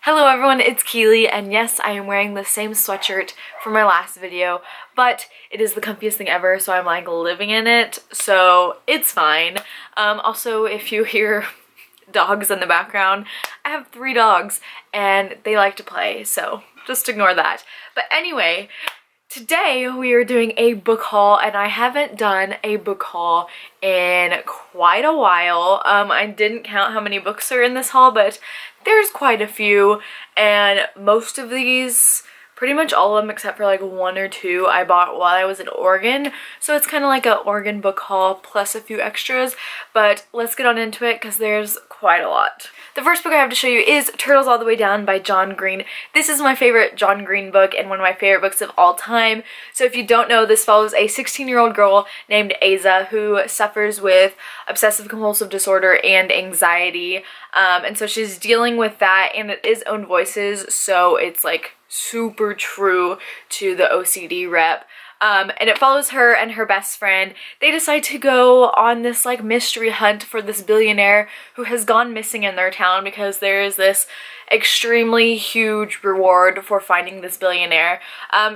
Hello everyone, it's Keeley, and yes, I am wearing the same sweatshirt from my last video, but it is the comfiest thing ever, so I'm like living in it, so it's fine. Also, if you hear dogs in the background, I have 3 dogs and they like to play, so just ignore that. But anyway, today we are doing a book haul, and I haven't done a book haul in quite a while. I didn't count how many books are in this haul, but there's quite a few, and most of these, pretty much all of them except for like 1 or 2, I bought while I was in Oregon, so it's kind of like an Oregon book haul plus a few extras. But let's get on into it because there's quite a lot. The first book I have to show you is Turtles All the Way Down by John Green. This is my favorite John Green book and one of my favorite books of all time. So if you don't know, this follows a 16-year-old girl named Aza who suffers with obsessive compulsive disorder and anxiety. And so she's dealing with that, and it is own voices, so it's like super true to the OCD rep. And it follows her and her best friend. They decide to go on this like mystery hunt for this billionaire who has gone missing in their town, because there is this extremely huge reward for finding this billionaire.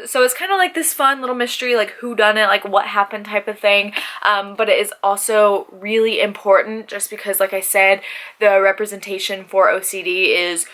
So it's kind of like this fun little mystery, like who done it, like what happened type of thing. But it is also really important just because, like I said, the representation for OCD is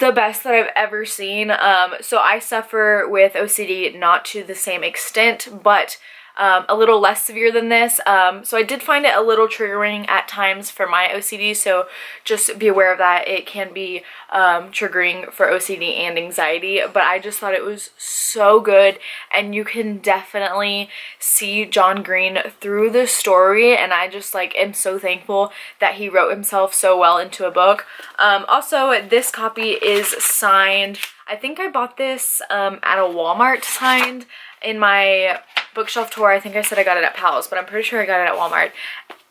the best that I've ever seen. So I suffer with OCD, not to the same extent, but a little less severe than this. So I did find it a little triggering at times for my OCD, so just be aware of that. It can be triggering for OCD and anxiety, but I just thought it was so good, and you can definitely see John Green through the story, and I just like am so thankful that he wrote himself so well into a book. Also, this copy is signed. I think I bought this at a Walmart signed. In my bookshelf tour, I think I said I got it at Pal's, but I'm pretty sure I got it at Walmart.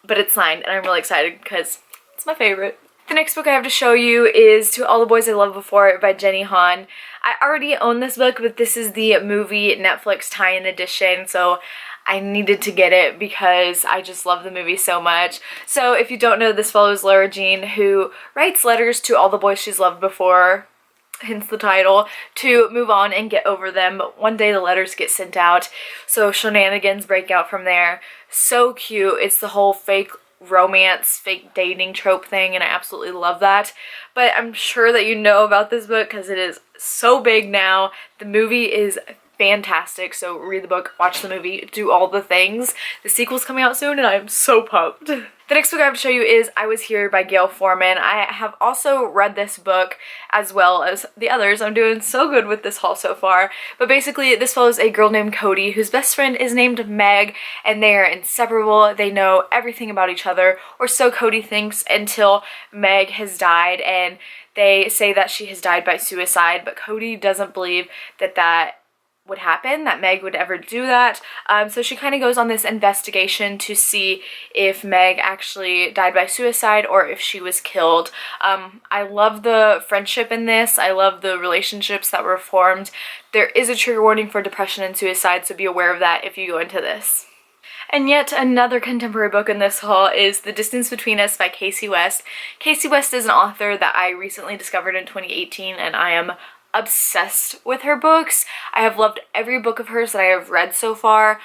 But it's signed, and I'm really excited because it's my favorite. The next book I have to show you is To All the Boys I Loved Before by Jenny Han. I already own this book, but this is the movie Netflix tie-in edition, so I needed to get it because I just love the movie so much. So if you don't know, this follows Laura Jean, who writes letters to all the boys she's loved before, hence the title, to move on and get over them. But one day the letters get sent out, so shenanigans break out from there. So cute. It's the whole fake romance, fake dating trope thing, and I absolutely love that. But I'm sure that you know about this book because it is so big now. The movie is fantastic, so read the book, watch the movie, do all the things. The sequel's coming out soon, and I'm so pumped. The next book I have to show you is I Was Here by Gail Forman. I have also read this book as well as the others. I'm doing so good with this haul so far. But basically, this follows a girl named Cody whose best friend is named Meg, and they are inseparable. They know everything about each other, or so Cody thinks, until Meg has died, and they say that she has died by suicide, but Cody doesn't believe that that would happen, that Meg would ever do that. So she kind of goes on this investigation to see if Meg actually died by suicide or if she was killed. I love the friendship in this. I love the relationships that were formed. There is a trigger warning for depression and suicide, so be aware of that if you go into this. And yet another contemporary book in this haul is The Distance Between Us by Casey West. Casey West is an author that I recently discovered in 2018, and I am obsessed with her books. I have loved every book of hers that I have read so far.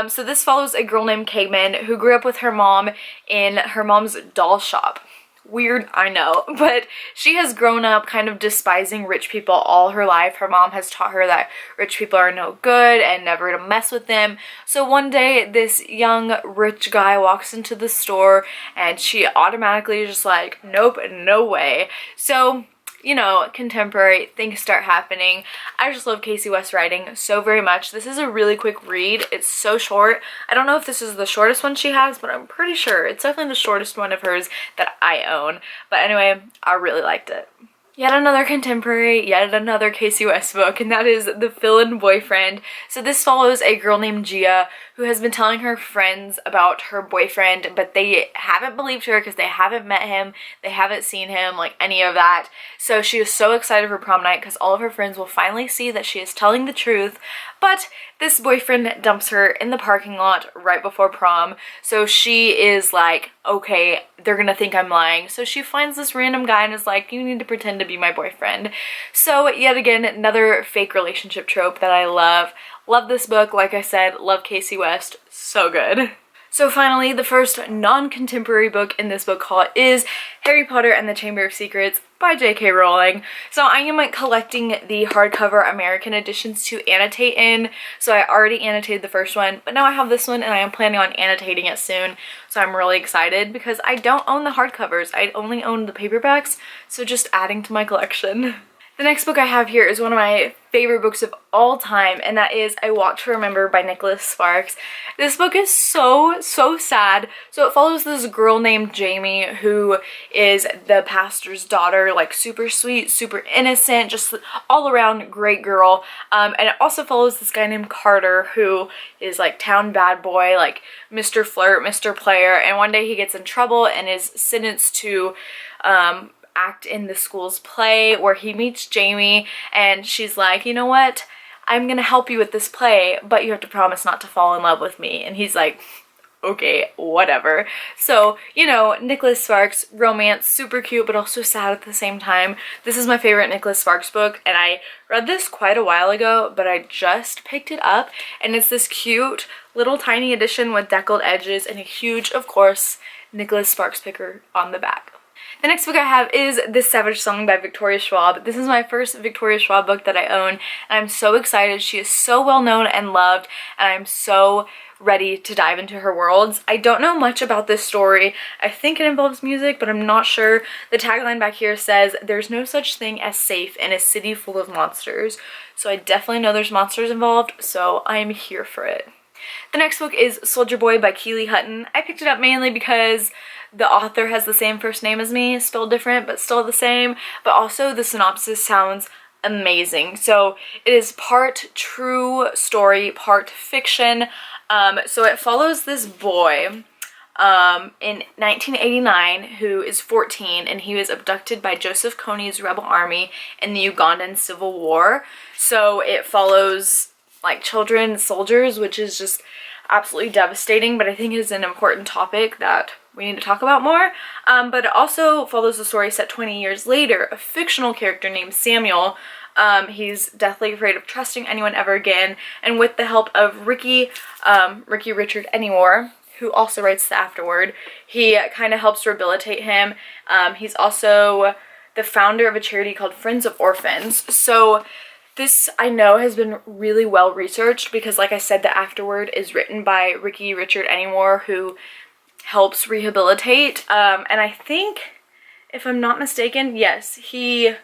So this follows a girl named Cayman who grew up with her mom in her mom's doll shop. Weird, I know, but she has grown up kind of despising rich people all her life. Her mom has taught her that rich people are no good and never to mess with them. So one day this young rich guy walks into the store and she automatically is just like, nope, no way. So, you know, contemporary things start happening. I just love Casey West writing so very much. This is a really quick read. It's so short. I don't know if this is the shortest one she has, but I'm pretty sure it's definitely the shortest one of hers that I own. But anyway, I really liked it. Yet another contemporary, yet another Casey West book, and that is The Fill-In Boyfriend. So this follows a girl named Gia who has been telling her friends about her boyfriend, but they haven't believed her because they haven't met him, they haven't seen him, like any of that. So she is so excited for prom night because all of her friends will finally see that she is telling the truth. But this boyfriend dumps her in the parking lot right before prom. So she is like, okay, they're gonna think I'm lying. So she finds this random guy and is like, you need to pretend to be my boyfriend. So yet again, another fake relationship trope that I love. Love this book, like I said, love Casey West, so good. So finally, the first non-contemporary book in this book haul is Harry Potter and the Chamber of Secrets by J.K. Rowling. So I am collecting the hardcover American editions to annotate in. So I already annotated the first one, but now I have this one and I am planning on annotating it soon. So I'm really excited because I don't own the hardcovers. I only own the paperbacks, so just adding to my collection. The next book I have here is one of my favorite books of all time, and that is I Walk to Remember by Nicholas Sparks. This book is so sad. So it follows this girl named Jamie who is the pastor's daughter, like super sweet, super innocent, just all around great girl. And it also follows this guy named Carter who is like town bad boy, like Mr. Flirt, Mr. Player, and one day he gets in trouble and is sentenced to act in the school's play where he meets Jamie, and she's like, you know what, I'm gonna help you with this play, but you have to promise not to fall in love with me. And he's like, okay, whatever. So, you know, Nicholas Sparks, romance, super cute, but also sad at the same time. This is my favorite Nicholas Sparks book, and I read this quite a while ago, but I just picked it up, and it's this cute little tiny edition with deckled edges and a huge, of course, Nicholas Sparks sticker on the back. The next book I have is This Savage Song by Victoria Schwab. This is my first Victoria Schwab book that I own, and I'm so excited. She is so well known and loved, and I'm so ready to dive into her worlds. I don't know much about this story. I think it involves music, but I'm not sure. The tagline back here says, "There's no such thing as safe in a city full of monsters." So I definitely know there's monsters involved, so I'm here for it. The next book is Soldier Boy by Keeley Hutton. I picked it up mainly because the author has the same first name as me, spelled different but still the same, but also the synopsis sounds amazing. So it is part true story, part fiction. So it follows this boy in 1989 who is 14, and he was abducted by Joseph Kony's rebel army in the Ugandan Civil War. So it follows like children soldiers, which is just absolutely devastating, but I think is an important topic that we need to talk about more. But it also follows a story set 20 years later, a fictional character named Samuel. He's deathly afraid of trusting anyone ever again, and with the help of Ricky Richard Anymore, who also writes the afterword, he kind of helps rehabilitate him. He's also the founder of a charity called Friends of Orphans. So this, I know, has been really well researched because, like I said, the afterword is written by Ricky Richard Anymore, who helps rehabilitate. And I think, if I'm not mistaken, yes, he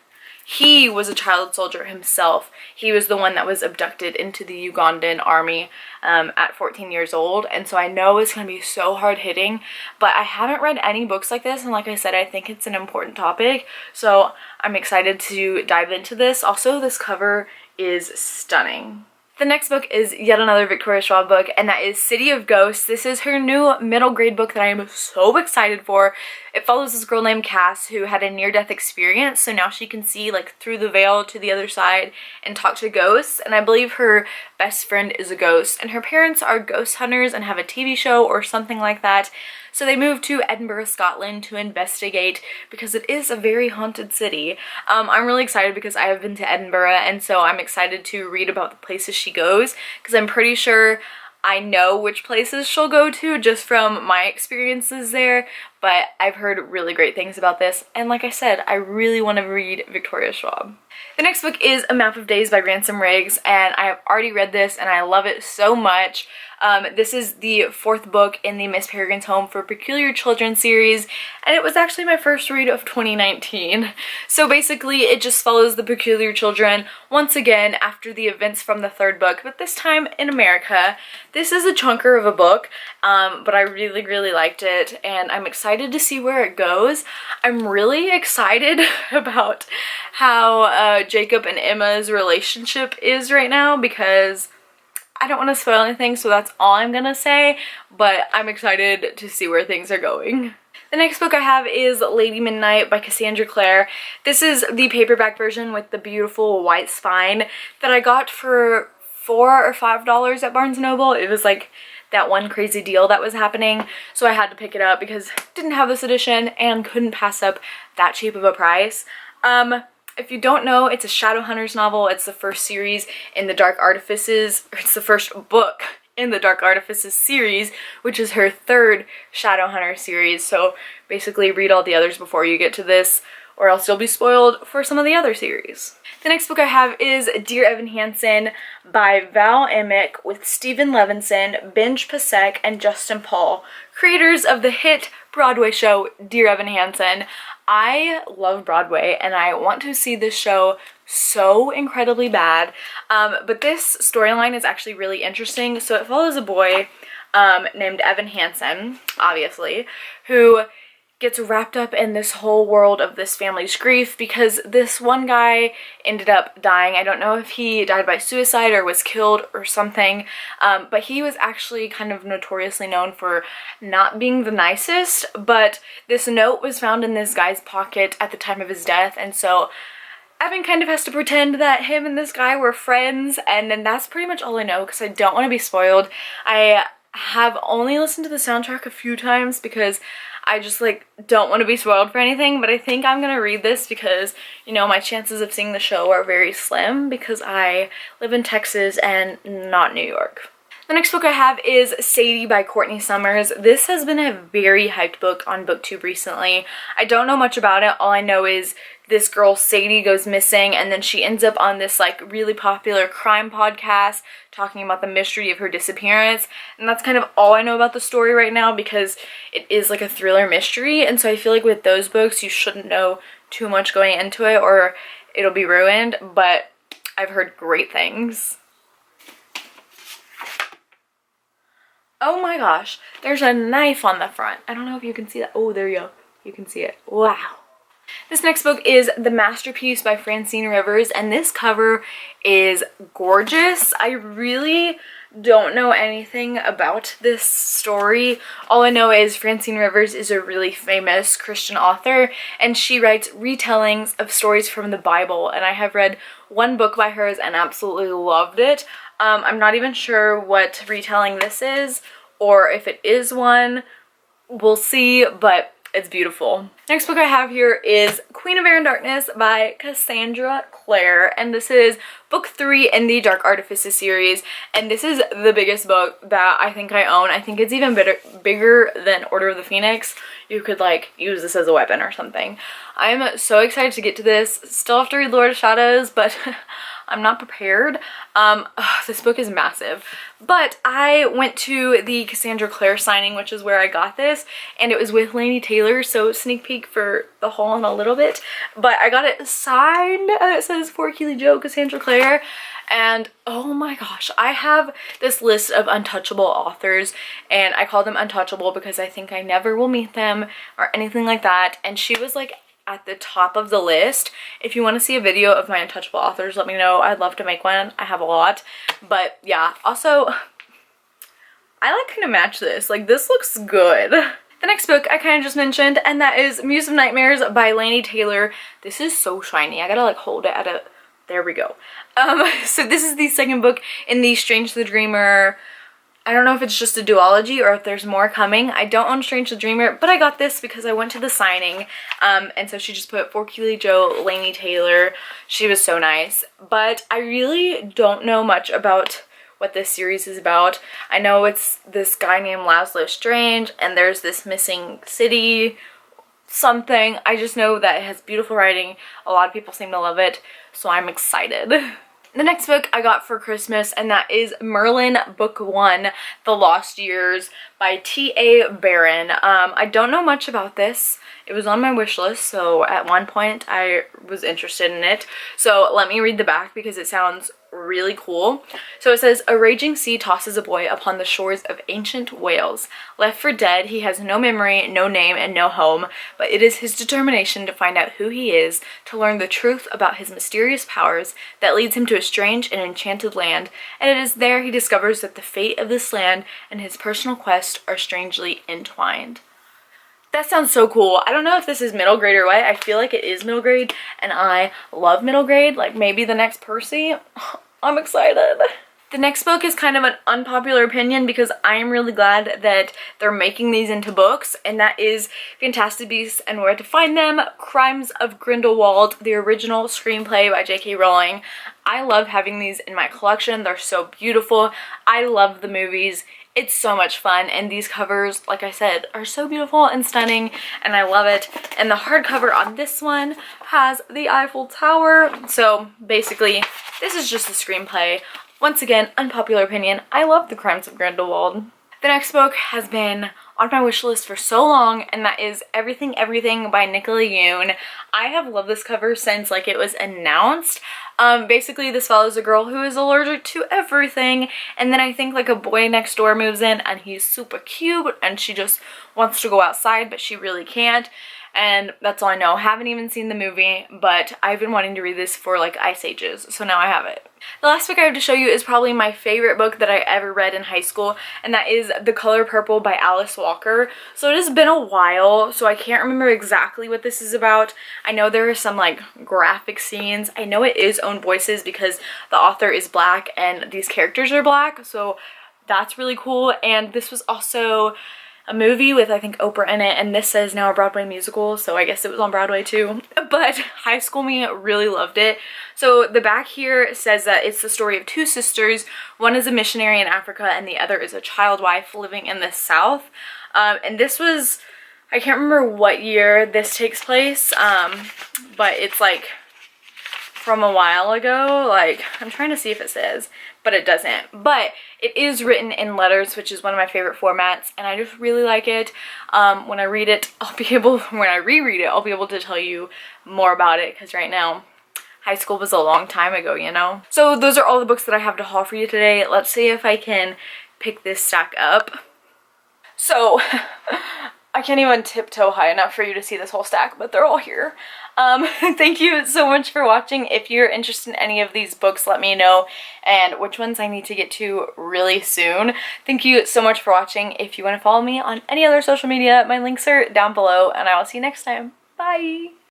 was a child soldier himself. He was the one that was abducted into the Ugandan army at 14 years old. And so I know it's going to be so hard-hitting, but I haven't read any books like this. And like I said, I think it's an important topic. So I'm excited to dive into this. Also, this cover is stunning. The next book is yet another Victoria Schwab book, and that is City of Ghosts. This is her new middle grade book that I am so excited for. It follows this girl named Cass who had a near-death experience, so now she can see like through the veil to the other side and talk to ghosts, and I believe her best friend is a ghost, and her parents are ghost hunters and have a TV show or something like that. So they moved to Edinburgh, Scotland to investigate because it is a very haunted city. I'm really excited because I have been to Edinburgh, and so I'm excited to read about the places she goes because I'm pretty sure I know which places she'll go to just from my experiences there, but I've heard really great things about this, and like I said, I really want to read Victoria Schwab. The next book is A Map of Days by Ransom Riggs, and I have already read this and I love it so much. This is the fourth book in the Miss Peregrine's Home for Peculiar Children series, and it was actually my first read of 2019. So basically it just follows the peculiar children once again after the events from the third book, but this time in America. This is a chunker of a book, but I really liked it, and I'm excited to see where it goes. I'm really excited about how Jacob and Emma's relationship is right now because I don't want to spoil anything, so that's all I'm gonna say, but I'm excited to see where things are going. The next book I have is Lady Midnight by Cassandra Clare. This is the paperback version with the beautiful white spine that I got for $4 or $5 at Barnes & Noble. It was like that one crazy deal that was happening, so I had to pick it up because I didn't have this edition and couldn't pass up that cheap of a price. If you don't know, it's a Shadowhunters novel. It's the first series in the Dark Artifices, or it's the first book in the Dark Artifices series, which is her third Shadowhunter series. So basically read all the others before you get to this, or else you'll be spoiled for some of the other series. The next book I have is Dear Evan Hansen by Val Emick with Stephen Levinson, Benj Pasek, and Justin Paul, creators of the hit Broadway show Dear Evan Hansen. I love Broadway and I want to see this show so incredibly bad, but this storyline is actually really interesting. So it follows a boy named Evan Hansen, obviously, who gets wrapped up in this whole world of this family's grief because this one guy ended up dying. I don't know if he died by suicide or was killed or something, but he was actually kind of notoriously known for not being the nicest. But this note was found in this guy's pocket at the time of his death, and so Evan kind of has to pretend that him and this guy were friends, and then that's pretty much all I know because I don't want to be spoiled. I have only listened to the soundtrack a few times because I just like don't want to be spoiled for anything, but I think I'm gonna read this because, you know, my chances of seeing the show are very slim because I live in Texas and not New York. The next book I have is Sadie by Courtney Summers. This has been a very hyped book on BookTube recently. I don't know much about it. All I know is this girl Sadie goes missing and then she ends up on this like really popular crime podcast talking about the mystery of her disappearance, and that's kind of all I know about the story right now because it is like a thriller mystery, and so I feel like with those books you shouldn't know too much going into it or it'll be ruined, but I've heard great things. Oh my gosh, there's a knife on the front. I don't know if you can see that. Oh, there you go. You can see it. Wow. This next book is The Masterpiece by Francine Rivers, and this cover is gorgeous. I really don't know anything about this story. All I know is Francine Rivers is a really famous Christian author, and she writes retellings of stories from the Bible, and I have read one book by hers and absolutely loved it. I'm not even sure what retelling this is, or if it is one. We'll see, but it's beautiful. Next book I have here is Queen of Air and Darkness by Cassandra Clare, and this is book 3 in the Dark Artifices series, and this is the biggest book that I think I own. I think it's even bigger than Order of the Phoenix. You could like use this as a weapon or something. I'm so excited to get to this. Still have to read Lord of Shadows, but I'm not prepared. This book is massive. But I went to the Cassandra Clare signing, which is where I got this, and it was with Laini Taylor, so sneak peek for the haul in a little bit. But I got it signed, it says for Keeley Joe, Cassandra Clare, and oh my gosh, I have this list of untouchable authors, and I call them untouchable because I think I never will meet them or anything like that, and she was like at the top of the list. If you want to see a video of my untouchable authors, let me know. I'd love to make one. I have a lot. But yeah, also I like kind of match this. Like, this looks good. The next book I kind of just mentioned, and that is Muse of Nightmares by Laini Taylor. This is so shiny. I gotta like hold it at a, there we go. So this is the second book in the Strange the Dreamer. I don't know if it's just a duology or if there's more coming. I don't own Strange the Dreamer, but I got this because I went to the signing. And so she just put for Keeley Joe, Laini Taylor. She was so nice. But I really don't know much about what this series is about. I know it's this guy named Laszlo Strange, and there's this missing city something. I just know that it has beautiful writing. A lot of people seem to love it, so I'm excited. The next book I got for Christmas, and that is Merlin Book 1, The Lost Years by T.A. Barron. I don't know much about this. It was on my wish list, so at one point I was interested in it. So let me read the back because it sounds really cool. So it says, a raging sea tosses a boy upon the shores of ancient Wales. Left for dead, he has no memory, no name, and no home, but it is his determination to find out who he is, to learn the truth about his mysterious powers, that leads him to a strange and enchanted land, and it is there he discovers that the fate of this land and his personal quest are strangely entwined. That sounds so cool. I don't know if this is middle grade or what. I feel like it is middle grade, and I love middle grade. Like maybe the next Percy. I'm excited. The next book is kind of an unpopular opinion because I am really glad that they're making these into books, and that is Fantastic Beasts and Where to Find Them, Crimes of Grindelwald, the original screenplay by J.K. Rowling. I love having these in my collection. They're so beautiful. I love the movies. It's so much fun, and these covers, like I said, are so beautiful and stunning, and I love it. And the hardcover on this one has the Eiffel Tower. So basically, this is just the screenplay. Once again, unpopular opinion, I love The Crimes of Grindelwald. The next book has been on my wish list for so long, and that is Everything Everything by Nicola Yoon. I have loved this cover since like it was announced. Basically this follows a girl who is allergic to everything, and then I think like a boy next door moves in and he's super cute and she just wants to go outside but she really can't. And that's all I know. Haven't even seen the movie, but I've been wanting to read this for like Ice Ages, so now I have it. The last book I have to show you is probably my favorite book that I ever read in high school, and that is The Color Purple by Alice Walker. So it has been a while, so I can't remember exactly what this is about. I know there are some like graphic scenes. I know it is own voices because the author is black and these characters are black, so that's really cool. And this was also a movie with I think Oprah in it, and this says now a Broadway musical, so I guess it was on Broadway too. But high school me really loved it. So the back here says that it's the story of two sisters. One is a missionary in Africa and the other is a child wife living in the South. And this was, I can't remember what year this takes place, but it's like from a while ago. Like, I'm trying to see if it says, but it doesn't. But it is written in letters, which is one of my favorite formats, and I just really like it. When I read it, when I reread it, I'll be able to tell you more about it, because right now, high school was a long time ago, you know? So those are all the books that I have to haul for you today. Let's see if I can pick this stack up. So, I can't even tiptoe high enough for you to see this whole stack, but they're all here. Thank you so much for watching. If you're interested in any of these books, let me know, and which ones I need to get to really soon. Thank you so much for watching. If you want to follow me on any other social media, my links are down below, and I will see you next time. Bye!